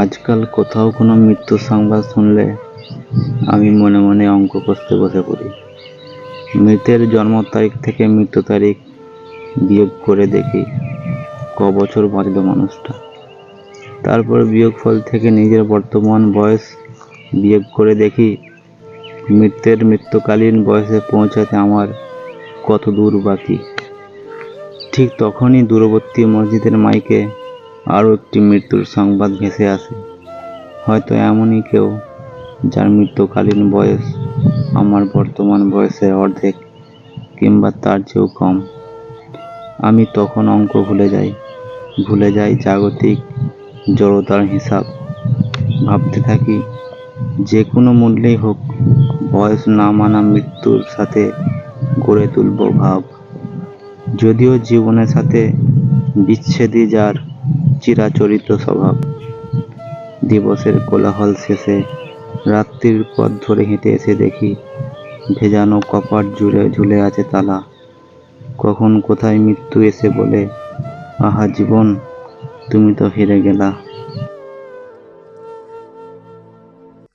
আজকাল কোথাও কোনো মৃত্যুর সংবাদ শুনলে আমি মনে মনে অঙ্ক কষতে বসে পড়ি। মৃতের জন্ম তারিখ থেকে মৃত্যু তারিখ বিয়োগ করে দেখি ক বছর বাঁচল মানুষটা। তারপর বিয়োগফল থেকে নিজের বর্তমান বয়স বিয়োগ করে দেখি মৃত্যুকালীন বয়সে পৌঁছাতে আমার কত দূর বাকি। ঠিক তখনই দূরবর্তী মসজিদের মাইকে আরও একটি মৃত্যুর সংবাদ ভেসে আসে। হয়তো এমনই কেউ যার মৃত্যুকালীন বয়স আমার বর্তমান বয়সের অর্ধেক কিংবা তার চেয়েও কম। আমি তখন অঙ্ক ভুলে যাই জাগতিক জড়তার হিসাব। ভাবতে থাকি যে কোনো মূল্যেই হোক বয়স না মানা মৃত্যুর সাথে গড়ে তুলব ভাব। যদিও জীবনের সাথে বিচ্ছেদই যার চিরাচরিত স্বভাব। দিবসের কোলাহল শেষে রাত্রির পথ ধরে হেঁটে এসে দেখি ভেজানো কপাট জুড়ে ঝুলে আছে তালা। কখন কোথায় মৃত্যু এসে বলে, আহা জীবন তুমি তো হেরে গেলা।